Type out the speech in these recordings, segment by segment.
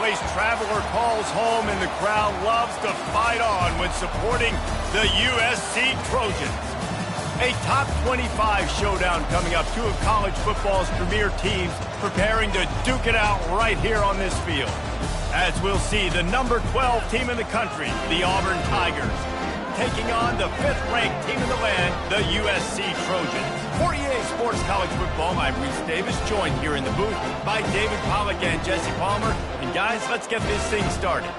place traveler calls home, and the crowd loves to fight on when supporting the USC Trojans. A top 25 showdown coming up. Two of college football's premier teams preparing to duke it out right here on this field. As we'll see, the number 12 team in the country, the Auburn Tigers, taking on the 5th-ranked team in the land, the USC Trojans. For EA Sports College Football, I'm Reese Davis, joined here in the booth by David Pollack and Jesse Palmer. And guys, let's get this thing started.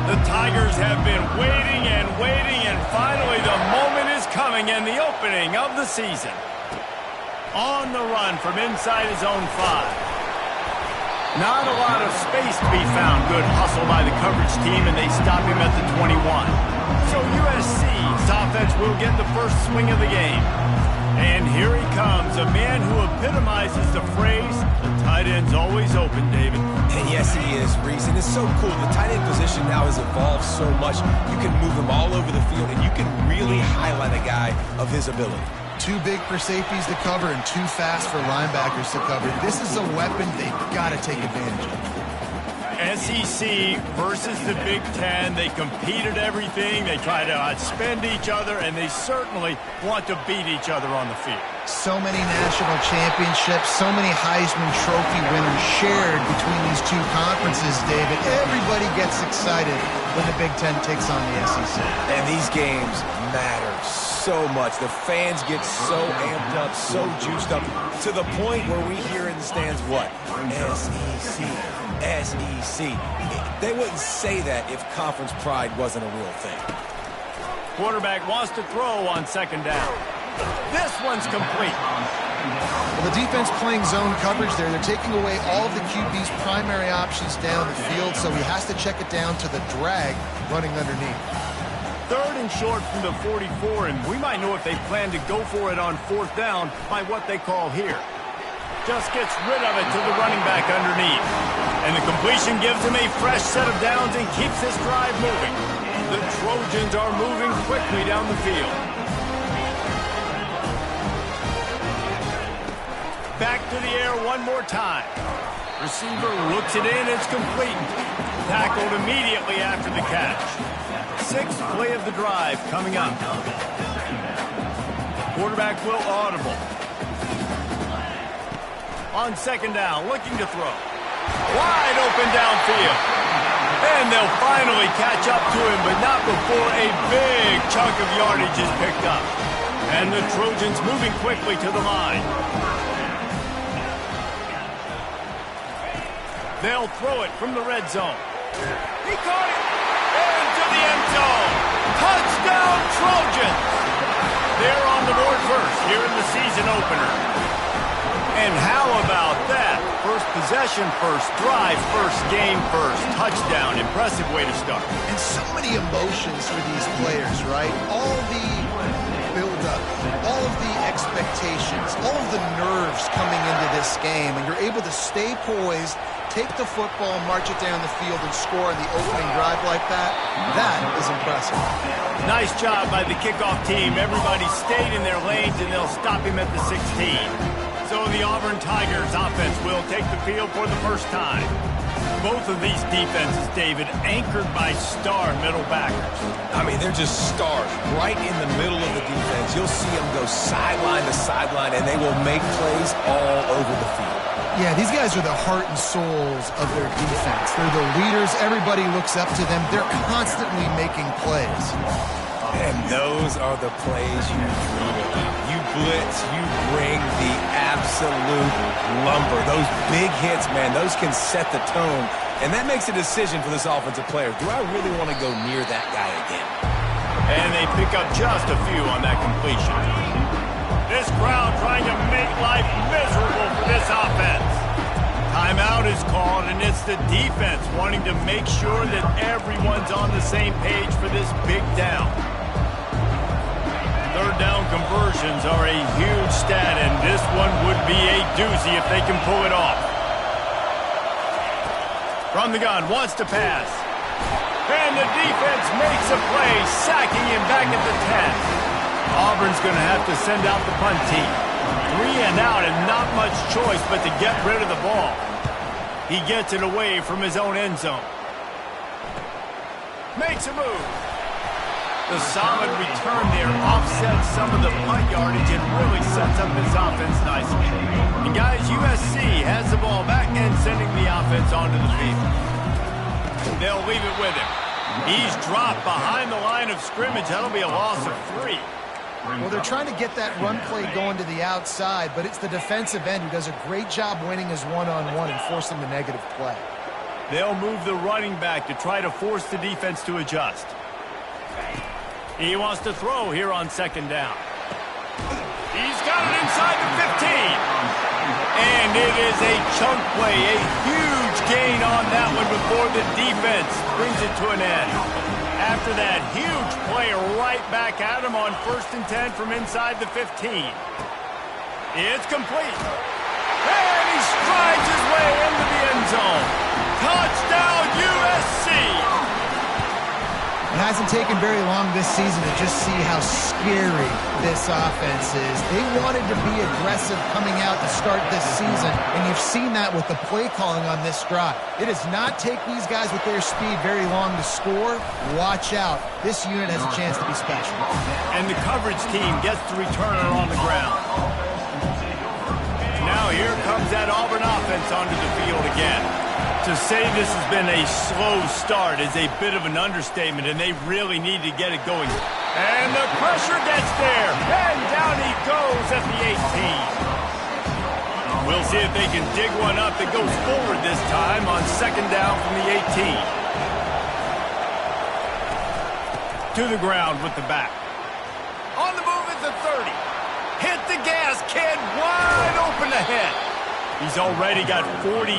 The Tigers have been waiting and finally the moment is coming, and the opening of the season. On the run from inside his own 5. Not a lot of space to be found. Good hustle by the coverage team, and they stop him at the 21. So USC's offense will get the first swing of the game. And here he comes, a man who epitomizes the phrase, the tight end's always open, David. And yes, he is, Reese. And it's so cool. The tight end position now has evolved so much. You can move him all over the field, and you can really highlight a guy of his ability. Too big for safeties to cover and too fast for linebackers to cover. This is a weapon they've got to take advantage of. SEC versus the Big Ten. They compete at everything. They try to outspend each other, and they certainly want to beat each other on the field. So many national championships, so many Heisman Trophy winners shared between these two conferences, David. Everybody gets excited when the Big Ten takes on the SEC. And these games matter so much. The fans get so amped up, so juiced up, to the point where we hear in the stands, what? SEC. SEC. They wouldn't say that if conference pride wasn't a real thing. Quarterback wants to throw on second down. This one's complete. Well, the defense playing zone coverage there. They're taking away all of the QB's primary options down the field, so he has to check it down to the drag running underneath. 3rd and short from the 44, and we might know if they plan to go for it on 4th down by what they call here. Just gets rid of it to the running back underneath. And the completion gives him a fresh set of downs and keeps this drive moving. The Trojans are moving quickly down the field. Back to the air one more time. Receiver looks it in, it's complete. Tackled immediately after the catch. 6th play of the drive coming up. Quarterback will audible. On second down, looking to throw. Wide open downfield. And they'll finally catch up to him, but not before a big chunk of yardage is picked up. And the Trojans moving quickly to the line. They'll throw it from the red zone. He caught it. Into the end zone. Touchdown, Trojans. They're on the board first here in the season opener. And how about that? First possession, first drive, first game, first touchdown. Impressive way to start. And so many emotions for these players, right? All the build-up, all of the expectations, all of the nerves coming into this game, and you're able to stay poised, take the football, march it down the field, and score on the opening drive like that. That is impressive. Nice job by the kickoff team. Everybody stayed in their lanes, and they'll stop him at the 16. So the Auburn Tigers offense will take the field for the first time. Both of these defenses, David, anchored by star middle backers. I mean, they're just stars right in the middle of the defense. You'll see them go sideline to sideline, and they will make plays all over the field. Yeah, these guys are the heart and souls of their defense. They're the leaders. Everybody looks up to them. They're constantly making plays. And those are the plays you dream about. You blitz, you bring the absolute lumber. Those big hits, man, those can set the tone. And that makes a decision for this offensive player. Do I really want to go near that guy again? And they pick up just a few on that completion. This crowd trying to make life miserable for this offense. Timeout is called, and it's the defense wanting to make sure that everyone's on the same page for this big down. Third down conversions are a huge stat, and this one would be a doozy if they can pull it off. From the gun, wants to pass. And the defense makes a play, sacking him back at the 10. Auburn's going to have to send out the punt team. 3 and out and not much choice but to get rid of the ball. He gets it away from his own end zone. Makes a move. The solid return there offsets some of the punt yardage and really sets up his offense nicely. And guys, USC has the ball back and sending the offense onto the field. They'll leave it with him. He's dropped behind the line of scrimmage. That'll be a loss of 3. Well, they're trying to get that run play going to the outside, but it's the defensive end who does a great job winning his one-on-one and forcing the negative play. They'll move the running back to try to force the defense to adjust. He wants to throw here on 2nd down. He's got it inside the 15. And it is a chunk play, a huge gain on that one before the defense brings it to an end. After that huge play right back at him on 1st and 10 from inside the 15. It's complete. And he strides his way into the end zone. Touchdown, USC! It hasn't taken very long this season to just see how scary this offense is. They wanted to be aggressive coming out to start this season, and you've seen that with the play calling on this drive. It does not take these guys with their speed very long to score. Watch out. This unit has a chance to be special. And the coverage team gets the returner on the ground. Now here comes that Auburn offense onto the field again. To say this has been a slow start is a bit of an understatement, and they really need to get it going. And the pressure gets there, and down he goes at the 18. We'll see if they can dig one up that goes forward this time on 2nd down from the 18. To the ground with the back. On the move at the 30. Hit the gas, kid, wide open ahead. He's already got 46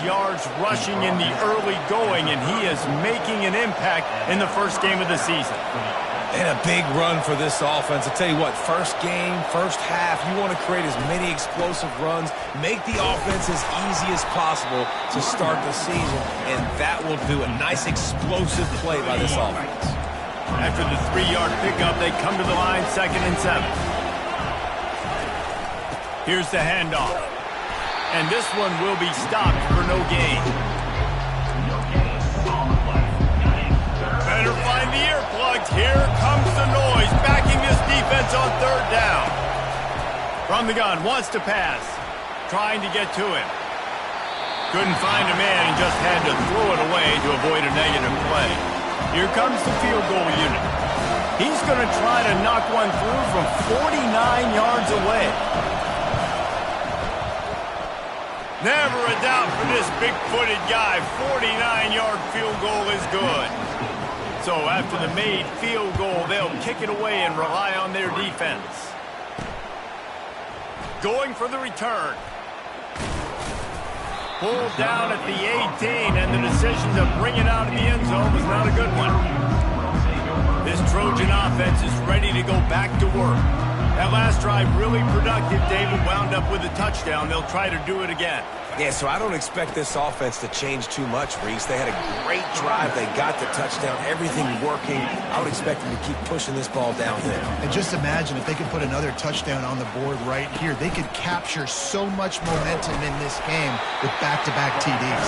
yards rushing in the early going, and he is making an impact in the first game of the season. And a big run for this offense. I'll tell you what, first game, first half, you want to create as many explosive runs, make the offense as easy as possible to start the season, and that will do a nice explosive play by this offense. After the 3-yard pickup, they come to the line 2nd and 7. Here's the handoff. And this one will be stopped for no gain. Better find the earplugs. Here comes the noise, backing this defense on 3rd down. From the gun, wants to pass. Trying to get to him. Couldn't find a man and just had to throw it away to avoid a negative play. Here comes the field goal unit. He's going to try to knock one through from 49 yards away. Never a doubt for this big-footed guy. 49-yard field goal is good. So after the made field goal, they'll kick it away and rely on their defense. Going for the return. Pulled down at the 18, and the decision to bring it out of the end zone was not a good one. This Trojan offense is ready to go back to work. That last drive really productive. David wound up with a touchdown. They'll try to do it again. Yeah, so I don't expect this offense to change too much, Reese. They had a great drive. They got the touchdown, everything working. I would expect them to keep pushing this ball downhill. And just imagine if they could put another touchdown on the board right here. They could capture so much momentum in this game with back-to-back TDs.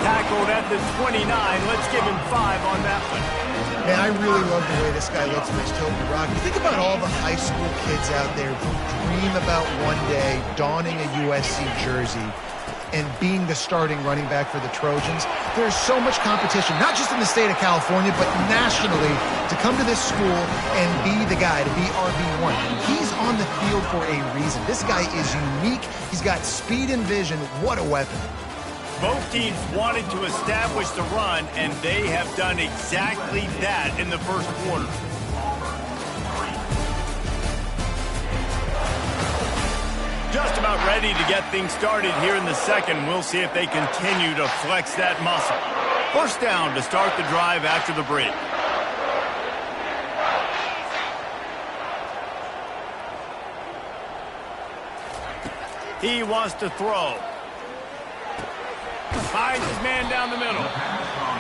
Tackled at the 29. Let's give him 5 on that one. Man, I really love the way this guy looks when he's toting the rock. You think about all the high school kids out there who dream about one day donning a USC jersey and being the starting running back for the Trojans. There's so much competition, not just in the state of California, but nationally, to come to this school and be the guy, to be RB1. He's on the field for a reason. This guy is unique. He's got speed and vision. What a weapon. Both teams wanted to establish the run, and they have done exactly that in the first quarter. Just about ready to get things started here in the second. We'll see if they continue to flex that muscle. First down to start the drive after the break. He wants to throw. Finds his man down the middle.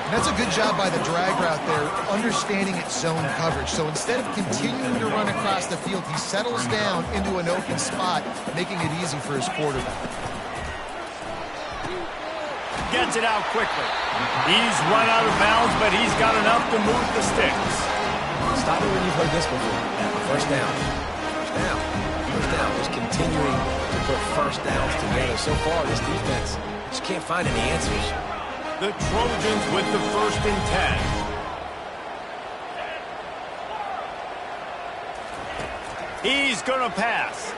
And that's a good job by the drag route there, understanding its zone coverage. So instead of continuing to run across the field, he settles down into an open spot, making it easy for his quarterback. Gets it out quickly. He's run out of bounds, but he's got enough to move the sticks. Stop it when you've heard this before. First down. First down. First down. Just continuing to put first downs together. So far, this defense just can't find any answers. The Trojans with the 1st and 10. He's going to pass.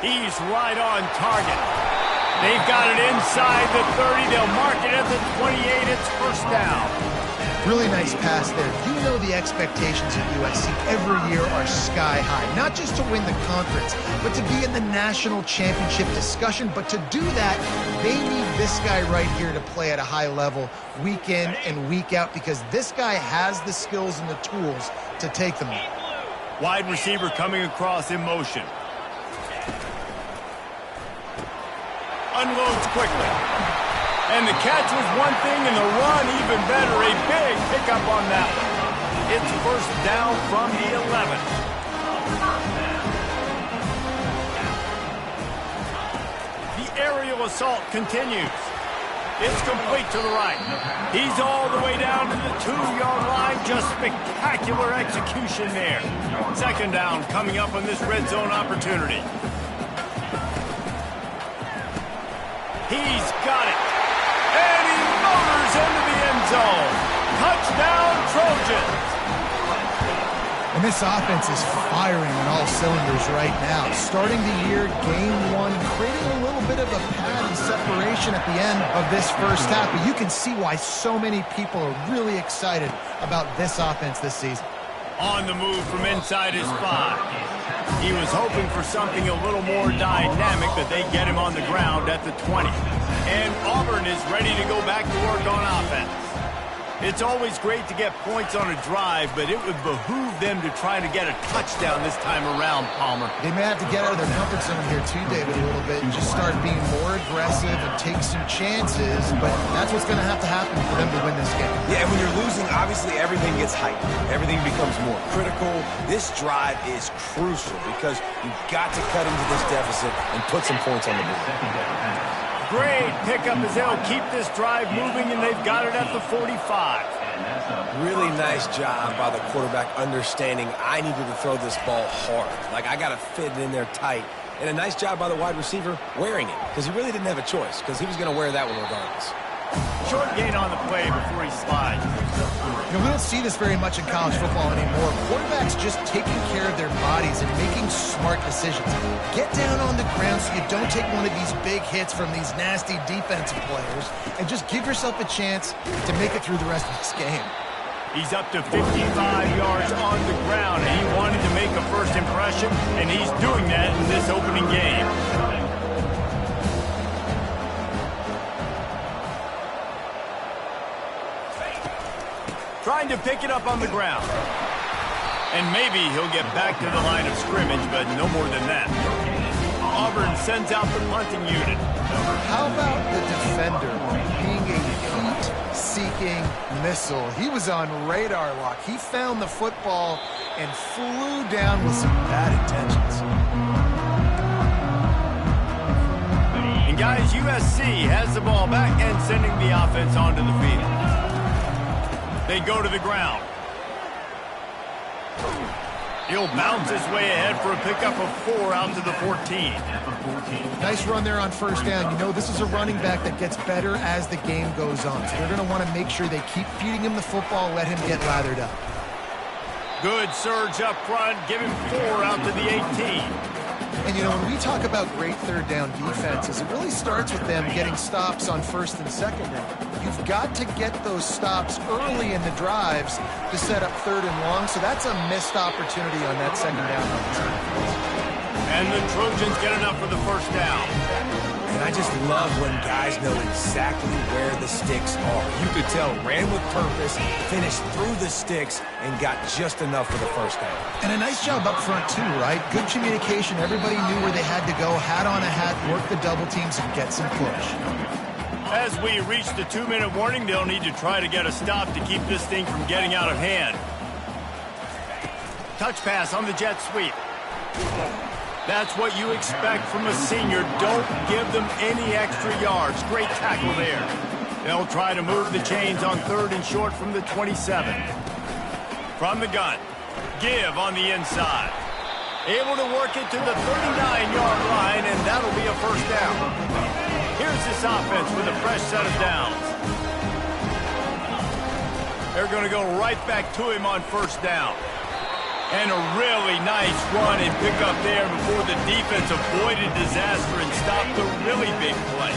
He's right on target. They've got it inside the 30. They'll mark it at the 28. It's first down. Really nice pass there. You know the expectations at USC every year are sky high. Not just to win the conference, but to be in the national championship discussion. But to do that, they need this guy right here to play at a high level week in and week out, because this guy has the skills and the tools to take them there. Wide receiver coming across in motion. Unloads quickly. And the catch was one thing, and the run even better. A big pickup on that one. It's first down from the 11. The aerial assault continues. It's complete to the right. He's all the way down to the 2-yard line. Just spectacular execution there. Second down coming up on this red zone opportunity. He's got it. And he motors into the end zone. Touchdown, Trojans. And this offense is firing on all cylinders right now. Starting the year, game one, creating a little bit of a pad and separation at the end of this first half. But you can see why so many people are really excited about this offense this season. On the move from inside his 5. He was hoping for something a little more dynamic, but they get him on the ground at the 20. And Auburn is ready to go back to work on offense. It's always great to get points on a drive, but it would behoove them to try to get a touchdown this time around, Palmer. They may have to get out of their comfort zone here too, David, a little bit, and just start being more aggressive and take some chances, but that's what's going to happen for them to win this game. Yeah, and when you're losing, obviously everything gets heightened. Everything becomes more critical. This drive is crucial because you've got to cut into this deficit and put some points on the board. Great pickup as they'll keep this drive moving, and they've got it at the 45. Really nice job by the quarterback understanding I needed to throw this ball hard. Like, I got to fit it in there tight. And a nice job by the wide receiver wearing it, because he really didn't have a choice, because he was going to wear that one regardless. Short gain on the play before he slides. You know, we don't see this very much in college football anymore. Quarterbacks just taking care of their bodies and making smart decisions. Get down on the ground so you don't take one of these big hits from these nasty defensive players, and just give yourself a chance to make it through the rest of this game. He's up to 55 yards on the ground, and he wanted to make a first impression, and he's doing that in this opening game. Trying to pick it up on the ground. And maybe he'll get back to the line of scrimmage, but no more than that. Auburn sends out the punting unit. How about the defender being a heat-seeking missile? He was on radar lock. He found the football and flew down with some bad intentions. And guys, USC has the ball back and sending the offense onto the field. They go to the ground. He'll bounce his way ahead for a pickup of 4 out to the 14. Nice run there on first down. You know, this is a running back that gets better as the game goes on. So they're going to want to make sure they keep feeding him the football, let him get lathered up. Good surge up front. Give him 4 out to the 18. And, you know, when we talk about great third down defenses, it really starts with them getting stops on first and second down. You've got to get those stops early in the drives to set up third and long, so that's a missed opportunity on that second down. And the Trojans get enough for the first down. And I just love when guys know exactly where the sticks are. You could tell, ran with purpose, finished through the sticks, and got just enough for the first down. And a nice job up front, too, right? Good communication. Everybody knew where they had to go, hat on a hat, work the double teams, and get some push. As we reach the 2-minute warning, they'll need to try to get a stop to keep this thing from getting out of hand. Touch pass on the jet sweep. That's what you expect from a senior. Don't give them any extra yards. Great tackle there. They'll try to move the chains on 3rd and short from the 27. From the gun. Give on the inside. Able to work it to the 39-yard line, and that'll be a first down. Here's this offense with a fresh set of downs. They're going to go right back to him on first down. And a really nice run and pick up there before the defense avoided disaster and stopped the really big play.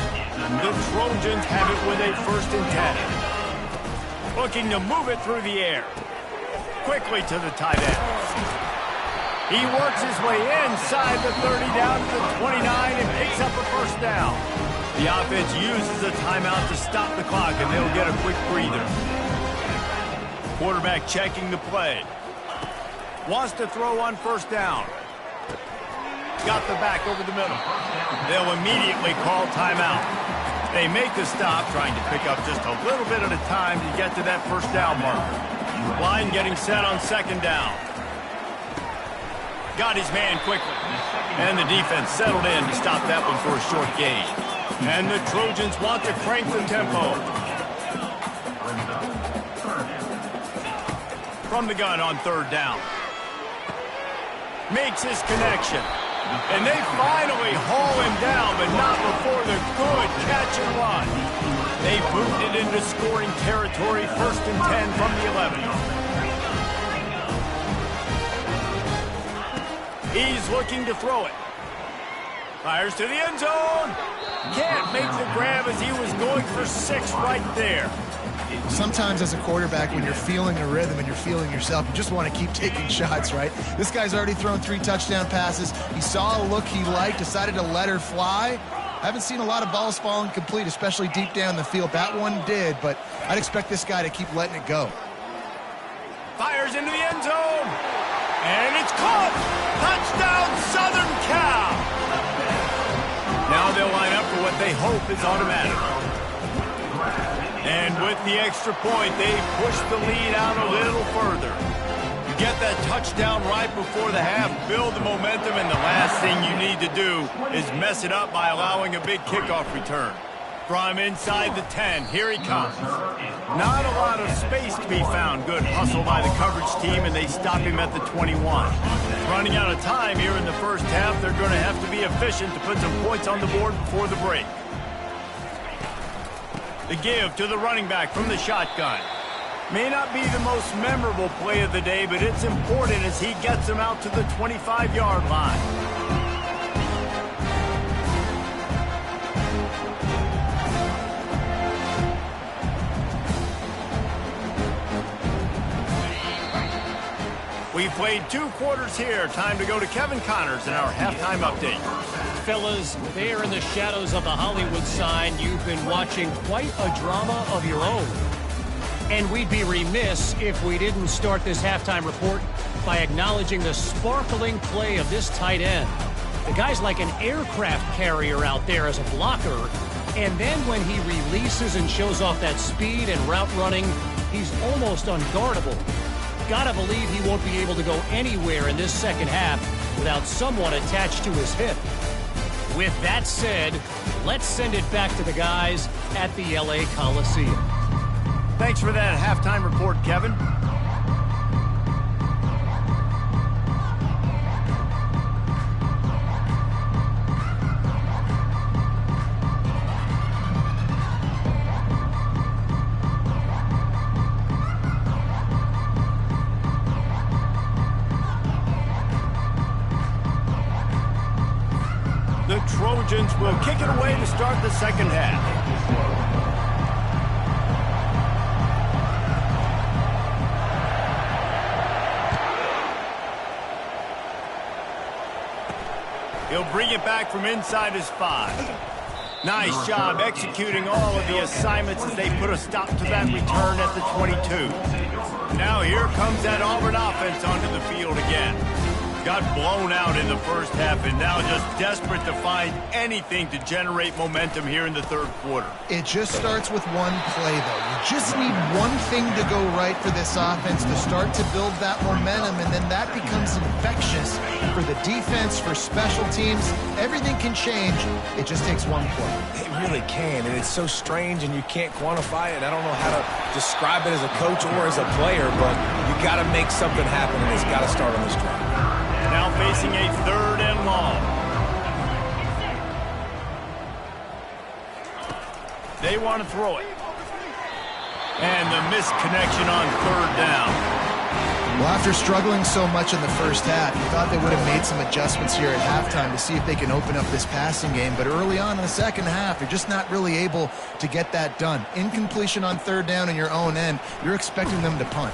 The Trojans have it with a 1st and 10. Looking to move it through the air. Quickly to the tight end. He works his way inside the 30 down to the 29 and picks up a first down. The offense uses a timeout to stop the clock, and they'll get a quick breather. Quarterback checking the play. Wants to throw on first down. Got the back over the middle. They'll immediately call timeout. They make the stop, trying to pick up just a little bit at a time to get to that first down marker. Line getting set on 2nd down. Got his man quickly. And the defense settled in to stop that one for a short gain. And the Trojans want to crank the tempo. From the gun on 3rd down. Makes his connection. And they finally haul him down, but not before the good catch and run. They moved it into scoring territory, 1st and 10 from the 11. He's looking to throw it. Fires to the end zone. Can't make the grab as he was going for 6 right there. Sometimes as a quarterback, when you're feeling a rhythm and you're feeling yourself, you just want to keep taking shots, right? This guy's already thrown 3 touchdown passes. He saw a look he liked, decided to let her fly. I haven't seen a lot of balls falling complete, especially deep down the field. That one did, but I'd expect this guy to keep letting it go. Fires into the end zone. And it's caught. Touchdown, Southern Cal. Now they'll line up for what they hope is automatic. And with the extra point, they push the lead out a little further. You get that touchdown right before the half, build the momentum, and the last thing you need to do is mess it up by allowing a big kickoff return. From inside the 10, here he comes. Not a lot of space to be found. Good hustle by the coverage team, and they stop him at the 21. Running out of time here in the first half, they're going to have to be efficient to put some points on the board before the break. The give to the running back from the shotgun. May not be the most memorable play of the day, but it's important as he gets him out to the 25-yard line. We played 2 quarters here. Time to go to Kevin Connors in our halftime update. Fellas, there in the shadows of the Hollywood sign, you've been watching quite a drama of your own. And we'd be remiss if we didn't start this halftime report by acknowledging the sparkling play of this tight end. The guy's like an aircraft carrier out there as a blocker. And then when he releases and shows off that speed and route running, he's almost unguardable. Gotta believe he won't be able to go anywhere in this second half without someone attached to his hip. With that said, let's send it back to the guys at the LA Coliseum. Thanks for that halftime report, Kevin. The Trojans will kick it away to start the second half. He'll bring it back from inside his 5. Nice job executing all of the assignments as they put a stop to that return at the 22. Now here comes that Auburn offense onto the field again. Got blown out in the first half and now just desperate to find anything to generate momentum here in the third quarter. It just starts with one play, though. You just need one thing to go right for this offense to start to build that momentum, and then that becomes infectious for the defense, for special teams. Everything can change. It just takes one play. It really can, and it's so strange, and you can't quantify it. I don't know how to describe it as a coach or as a player, but you got to make something happen, and it's got to start on this drive. Now facing a 3rd and long. They want to throw it. And the misconnection on 3rd down. Well, after struggling so much in the first half, you thought they would have made some adjustments here at halftime to see if they can open up this passing game. But early on in the second half, you're just not really able to get that done. Incompletion on 3rd down in your own end, you're expecting them to punt.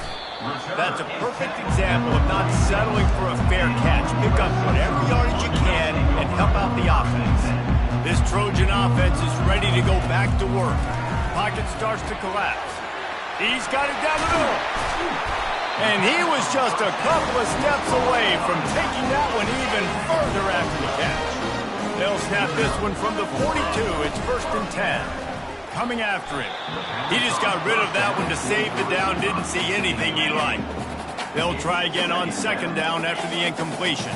That's a perfect example of not settling for a fair catch. Pick up whatever yardage you can and help out the offense. This Trojan offense is ready to go back to work. Pocket starts to collapse. He's got it down the middle. And he was just a couple of steps away from taking that one even further after the catch. They'll snap this one from the 42. It's 1st and 10. Coming after him. He just got rid of that one to save the down, didn't see anything he liked. They'll try again on 2nd down after the incompletion.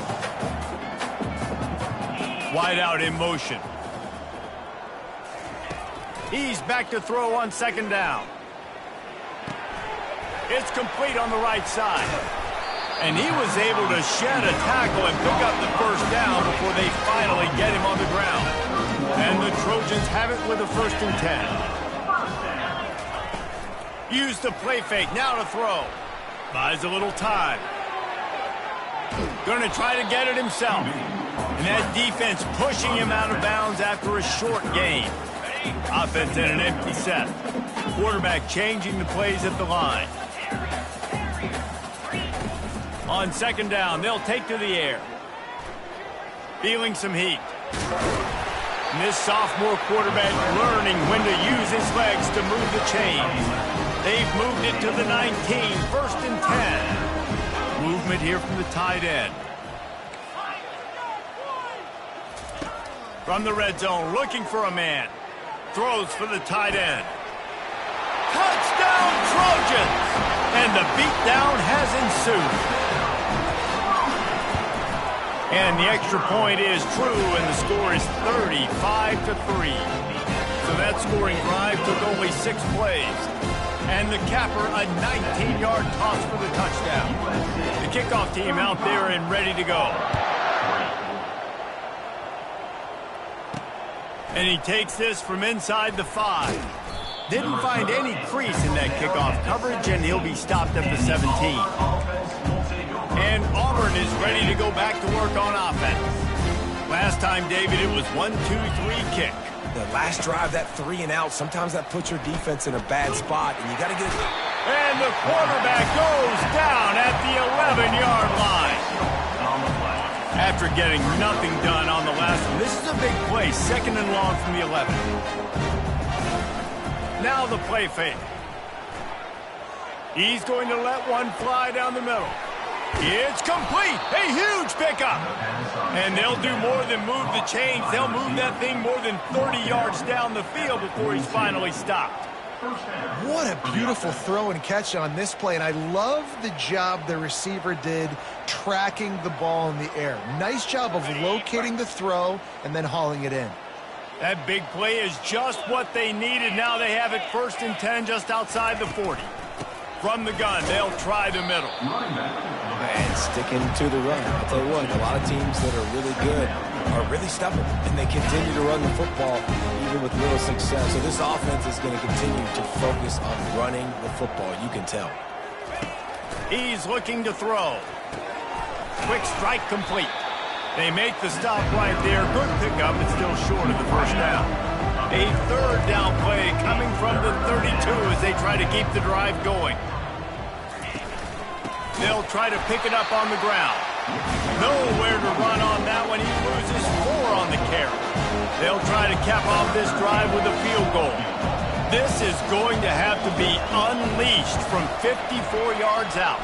Wide out in motion. He's back to throw on 2nd down. It's complete on the right side. And he was able to shed a tackle and pick up the 1st down before they finally get him on the ground. And the Trojans have it with a 1st and 10. Use the play fake, now to throw. Buys a little time. Gonna try to get it himself. And that defense pushing him out of bounds after a short gain. Offense in an empty set. Quarterback changing the plays at the line. On 2nd down, they'll take to the air. Feeling some heat. And this sophomore quarterback learning when to use his legs to move the chains. They've moved it to the 19, 1st and 10. Movement here from the tight end. From the red zone, looking for a man. Throws for the tight end. Touchdown, Trojans! And the beatdown has ensued. And the extra point is true, and the score is 35-3. So that scoring drive took only 6 plays. And the capper, a 19-yard toss for the touchdown. The kickoff team out there and ready to go. And he takes this from inside the 5. Didn't find any crease in that kickoff coverage, and he'll be stopped at the 17. And Auburn is ready to go back to work on offense. Last time, David, it was 1-2-3 kick. The last drive, that 3 and out, sometimes that puts your defense in a bad spot, and you got to get it. And the quarterback goes down at the 11-yard line. After getting nothing done on the last one, this is a big play, 2nd and long from the 11. Now the play fake. He's going to let one fly down the middle. It's complete. A huge pickup. And they'll do more than move the chains. They'll move that thing more than 30 yards down the field before he's finally stopped. What a beautiful throw and catch on this play. And I love the job the receiver did tracking the ball in the air. Nice job of locating the throw and then hauling it in. That big play is just what they needed. Now they have it 1st and 10 just outside the 40. From the gun, they'll try the middle. And sticking to the run. I'll tell you what, a lot of teams that are really good are really stubborn, and they continue to run the football even with little success. So this offense is going to continue to focus on running the football. You can tell. He's looking to throw. Quick strike complete. They make the stop right there. Good pickup, but still short of the 1st down. A 3rd down play coming from the 32 as they try to keep the drive going. They'll try to pick it up on the ground. Nowhere to run on that one. He loses 4 on the carry. They'll try to cap off this drive with a field goal. This is going to have to be unleashed from 54 yards out.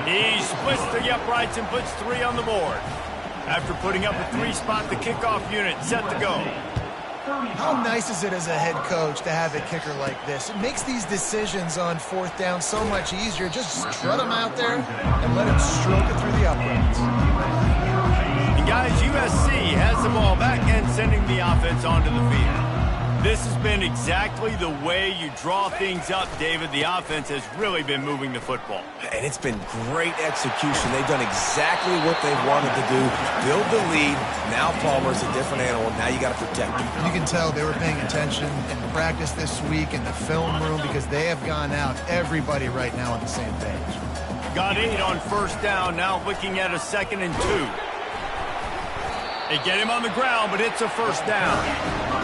He splits the uprights and puts 3 on the board. After putting up a 3-spot, the kickoff unit set to go. How nice is it as a head coach to have a kicker like this? It makes these decisions on 4th down so much easier. Just strut him out there and let him stroke it through the uprights. And guys, USC has the ball back and sending the offense onto the field. This has been exactly the way you draw things up, David. The offense has really been moving the football. And it's been great execution. They've done exactly what they've wanted to do. Build the lead. Now Palmer's a different animal. Now you got to protect him. You can tell they were paying attention in practice this week in the film room because they have gone out, everybody right now on the same page. Got 8 on 1st down. Now looking at a 2nd and 2. They get him on the ground, but it's a 1st down.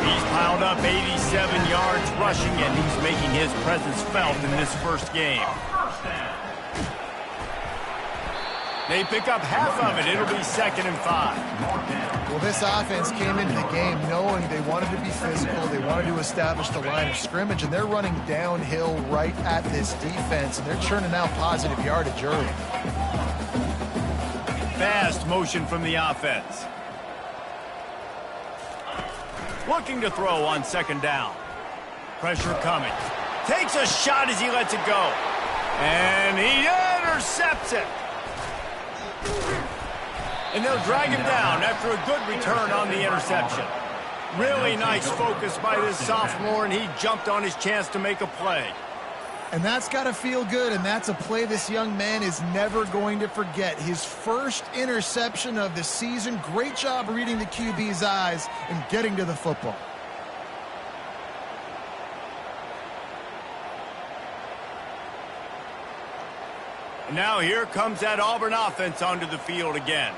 He's piled up 87 yards rushing, and he's making his presence felt in this first game. They pick up half of it. It'll be 2nd and 5. Well, this offense came into the game knowing they wanted to be physical. They wanted to establish the line of scrimmage, and they're running downhill right at this defense, and they're churning out positive yardage early. Fast motion from the offense. Looking to throw on 2nd down. Pressure coming. Takes a shot as he lets it go. And he intercepts it. And they'll drag him down after a good return on the interception. Really nice focus by this sophomore, and he jumped on his chance to make a play. And that's got to feel good, and that's a play this young man is never going to forget. His first interception of the season. Great job reading the QB's eyes and getting to the football. And now here comes that Auburn offense onto the field again.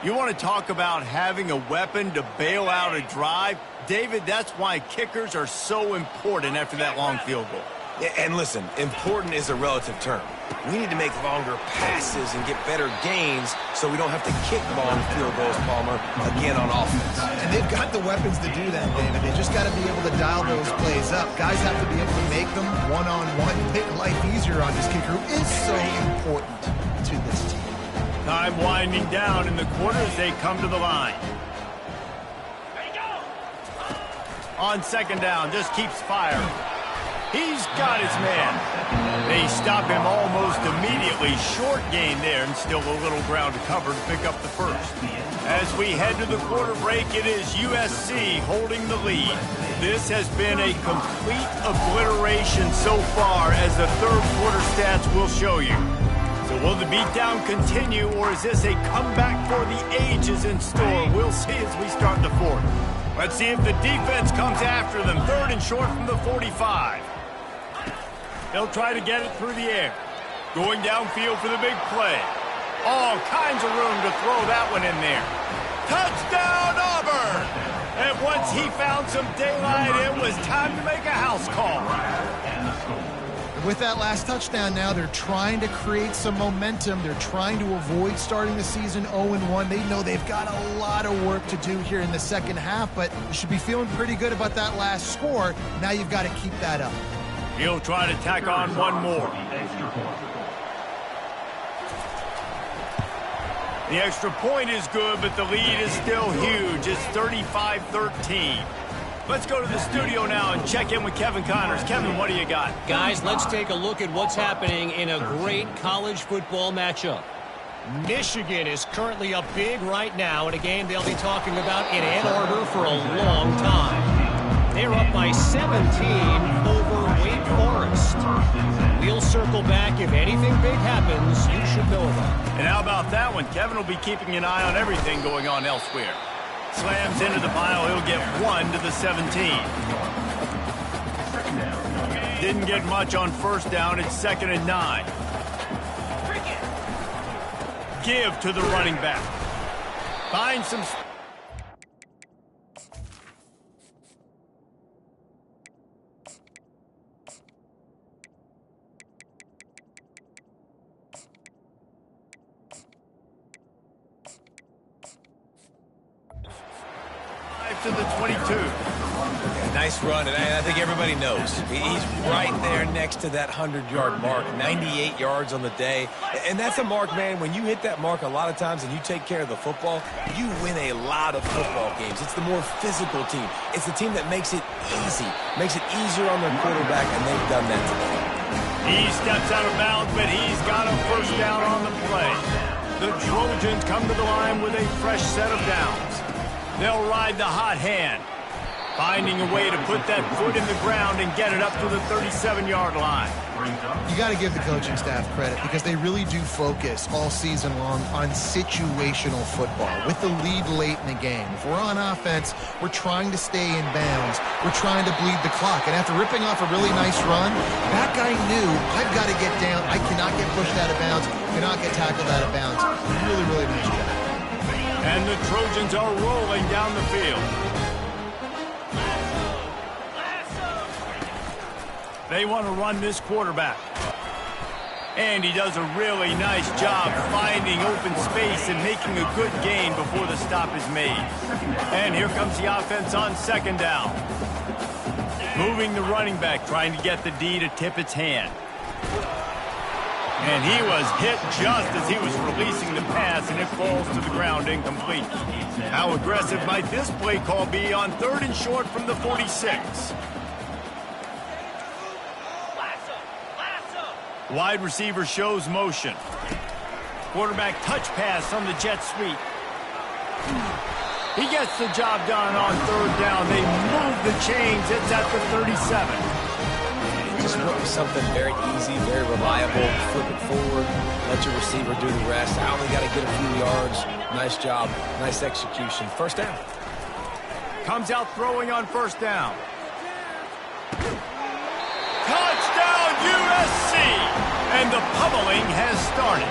You want to talk about having a weapon to bail out a drive? David, that's why kickers are so important after that long field goal. Yeah, and listen, important is a relative term. We need to make longer passes and get better gains so we don't have to kick long field goals, Palmer, again on offense. And they've got the weapons to do that, David. They just got to be able to dial those plays up. Guys have to be able to make them one-on-one, make life easier on this kicker, who is so important to this team. Time winding down in the quarter as they come to the line. On 2nd down, just keeps firing. He's got his man. They stop him almost immediately. Short gain there, and still a little ground to cover to pick up the first. As we head to the quarter break, it is USC holding the lead. This has been a complete obliteration so far, as the third quarter stats will show you. So will the beatdown continue, or is this a comeback for the ages in store? We'll see as we start the fourth. Let's see if the defense comes after them. 3rd and short from the 45. They'll try to get it through the air. Going downfield for the big play. All kinds of room to throw that one in there. Touchdown, Auburn! And once he found some daylight, it was time to make a house call. With that last touchdown now, they're trying to create some momentum. They're trying to avoid starting the season 0-1. They know they've got a lot of work to do here in the second half, but you should be feeling pretty good about that last score. Now you've got to keep that up. He'll try to tack on one more. The extra point is good, but the lead is still huge. It's 35-13. Let's go to the studio now and check in with Kevin Connors. Kevin, what do you got? Guys, let's take a look at what's happening in a great college football matchup. Michigan is currently up big right now in a game they'll be talking about in Ann Arbor for a long time. They're up by 17 over Wake Forest. We'll circle back. If anything big happens, you should know about it. And how about that one? Kevin will be keeping an eye on everything going on elsewhere. Slams into the pile. He'll get 1 to the 17. Didn't get much on 1st down. It's 2nd and 9. Give to the running back. Find some... to the 22. Nice run, and I think everybody knows. He's right there next to that 100-yard mark, 98 yards on the day. And that's a mark, man, when you hit that mark a lot of times and you take care of the football, you win a lot of football games. It's the more physical team. It's the team that makes it easy, makes it easier on their quarterback, and they've done that today. He steps out of bounds, but he's got a first down on the play. The Trojans come to the line with a fresh set of downs. They'll ride the hot hand, finding a way to put that foot in the ground and get it up to the 37-yard line. You got to give the coaching staff credit because they really do focus all season long on situational football with the lead late in the game. If we're on offense, we're trying to stay in bounds. We're trying to bleed the clock. And after ripping off a really nice run, that guy knew, I've got to get down. I cannot get pushed out of bounds, cannot get tackled out of bounds. Really, really nice job. And the Trojans are rolling down the field. They want to run this quarterback. And he does a really nice job finding open space and making a good gain before the stop is made. And here comes the offense on second down. Moving the running back, trying to get the D to tip its hand. And he was hit just as he was releasing the pass, and it falls to the ground incomplete. How aggressive might this play call be on 3rd and short from the 46? Wide receiver shows motion. Quarterback touch pass on the jet sweep. He gets the job done on 3rd down. They move the chains. It's at the 37. Just something very easy, very reliable. Flip it forward, let your receiver do the rest. I only got to get a few yards. Nice job, nice execution. First down. Comes out throwing on 1st down. Touchdown USC! And the pummeling has started.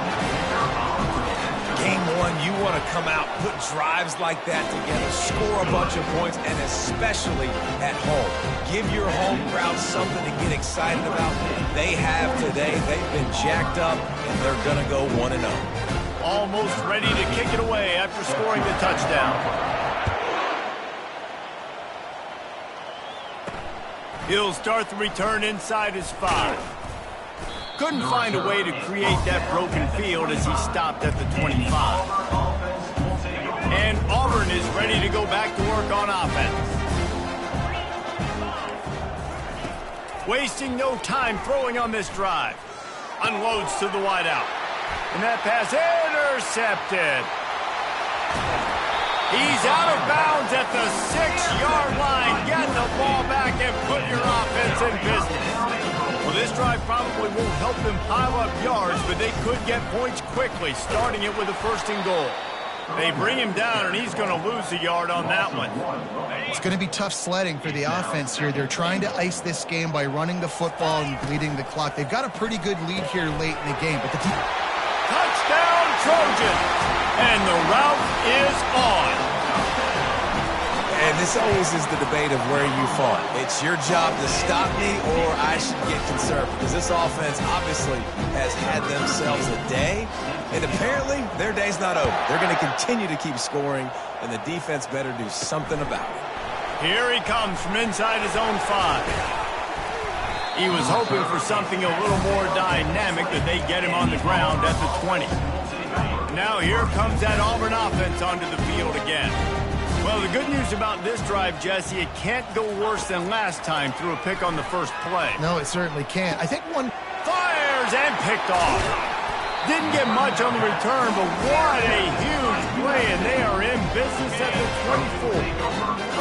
Game 1, you want to come out, put drives like that together, score a bunch of points, and especially at home. Give your home crowd something to get excited about. They have today. They've been jacked up, and they're going to go 1-0. Almost ready to kick it away after scoring the touchdown. He'll start the return inside his 5. Couldn't find a way to create that broken field as he stopped at the 25. And Auburn is ready to go back to work on offense. Wasting no time throwing on this drive. Unloads to the wideout. And that pass intercepted. He's out of bounds at the 6-yard line. Get the ball back and put your offense in business. Well, this drive probably won't help them pile up yards, but they could get points quickly, starting it with a 1st and goal. They bring him down, and he's going to lose a yard on that one. It's going to be tough sledding for the offense here. They're trying to ice this game by running the football and bleeding the clock. They've got a pretty good lead here late in the game, but the team... Touchdown, Trojans! And the route is on. And this always is the debate of where you fall. It's your job to stop me or I should get concerned because this offense obviously has had themselves a day, and apparently their day's not over. They're going to continue to keep scoring, and the defense better do something about it. Here he comes from inside his own 5. He was hoping for something a little more dynamic, but they get him on the ground at the 20. Now here comes that Auburn offense onto the field again. Well, the good news about this drive, Jesse, it can't go worse than last time through a pick on the first play. No, it certainly can't. I think one... Fires and picked off. Didn't get much on the return, but what a huge play, and they are in business at the 24.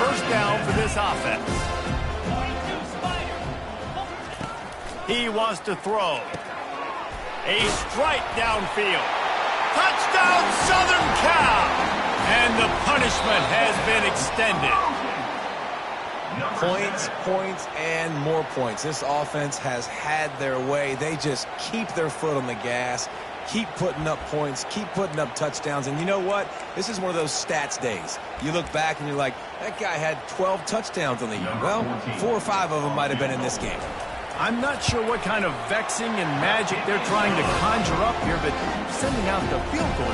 First down for this offense. He wants to throw. A strike downfield. Touchdown, Southern Cal! And the punishment has been extended. Points, points, and more points. This offense has had their way. They just keep their foot on the gas, keep putting up points, keep putting up touchdowns. And you know what? This is one of those stats days. You look back and you're like, that guy had 12 touchdowns on the year. Well, 4 or 5 of them might have been in this game. I'm not sure what kind of vexing and magic they're trying to conjure up here, but sending out the field goal.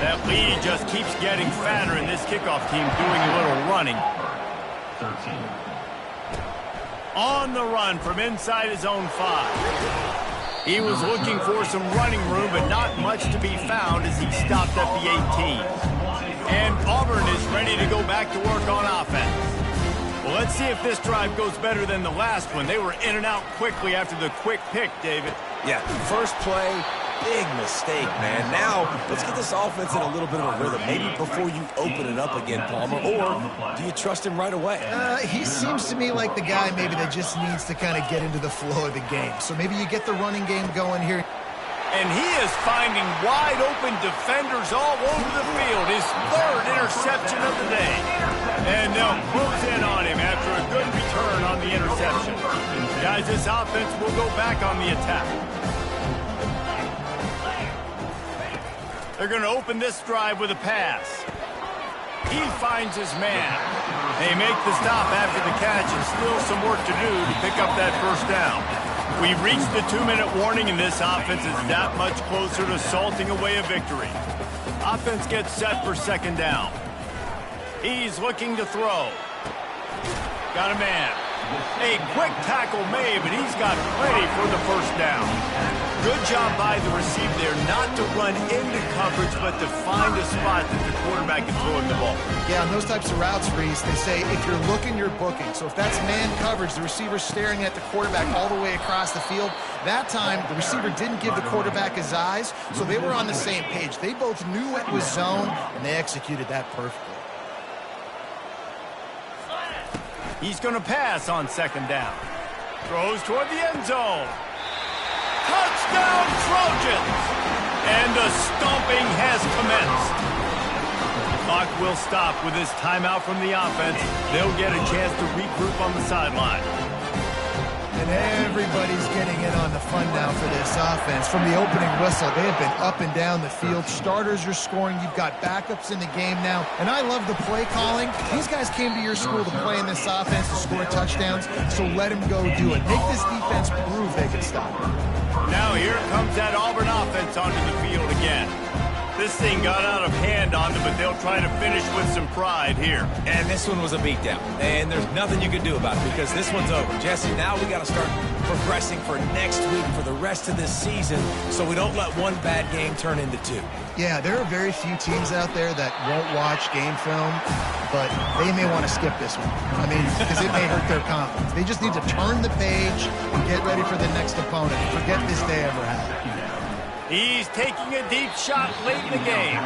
That lead just keeps getting fatter, and this kickoff team doing a little running. 13. On the run from inside his own 5. He was looking for some running room, but not much to be found as he stopped at the 18. And Auburn is ready to go back to work on offense. Well, let's see if this drive goes better than the last one. They were in and out quickly after the quick pick, David. Yeah, first play, big mistake, man. Now, let's get this offense in a little bit of a rhythm. Maybe before you open it up again, Palmer, or do you trust him right away? He seems to me like the guy maybe that just needs to kind of get into the flow of the game. So maybe you get the running game going here. And he is finding wide-open defenders all over the field. His 3rd interception of the day. And they'll close in on him after a good return on the interception. Guys, this offense will go back on the attack. They're going to open this drive with a pass. He finds his man. They make the stop after the catch and still some work to do to pick up that first down. We've reached the 2-minute warning, and this offense is that much closer to salting away a victory. Offense gets set for second down. He's looking to throw. Got a man. A quick tackle made, but he's got plenty for the first down. Good job by the receiver there not to run into coverage, but to find a spot that the quarterback can throw in the ball. Yeah, on those types of routes, Reese, they say if you're looking, you're booking. So if that's man coverage, the receiver's staring at the quarterback all the way across the field. That time, the receiver didn't give the quarterback his eyes, so they were on the same page. They both knew it was zone, and they executed that perfectly. He's going to pass on second down. Throws toward the end zone. Touchdown, Trojans! And the stomping has commenced. The clock will stop with this timeout from the offense. They'll get a chance to regroup on the sideline. And everybody's getting in on the fun now for this offense. From the opening whistle, they have been up and down the field. Starters are scoring. You've got backups in the game now. And I love the play calling. These guys came to your school to play in this offense to score touchdowns, so let them go do it. Make this defense prove they can stop it. Now here comes that Auburn offense onto the field again. This thing got out of hand on them, but they'll try to finish with some pride here. And this one was a beatdown. And there's nothing you can do about it because this one's over. Jesse, now we got to start progressing for next week, for the rest of this season, so we don't let one bad game turn into 2. Yeah, there are very few teams out there that won't watch game film, but they may want to skip this one. I mean, because it may hurt their confidence. They just need to turn the page and get ready for the next opponent. Forget this day ever happened. He's taking a deep shot late in the game.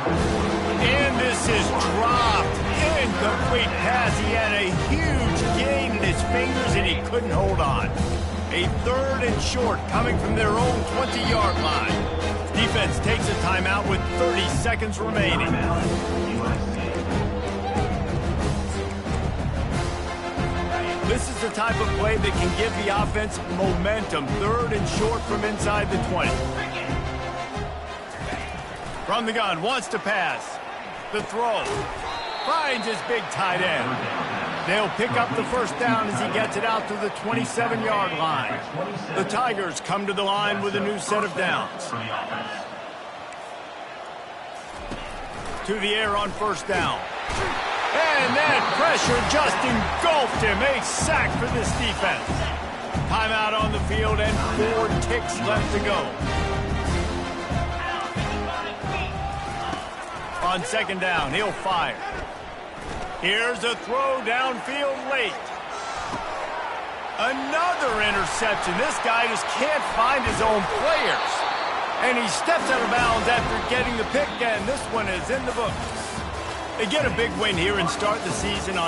And this is dropped. Incomplete pass. He had a huge gain in his fingers, and he couldn't hold on. A 3rd and short coming from their own 20-yard line. Defense takes a timeout with 30 seconds remaining. This is the type of play that can give the offense momentum. 3rd and short from inside the 20. From the gun, wants to pass. The throw. Finds his big tight end. They'll pick up the first down as he gets it out to the 27-yard line. The Tigers come to the line with a new set of downs. To the air on first down. And that pressure just engulfed him. A sack for this defense. Timeout on the field and 4 ticks left to go. On second down, he'll fire. Here's a throw downfield late. Another interception. This guy just can't find his own players. And he steps out of bounds after getting the pick, and this one is in the books. They get a big win here and start the season on a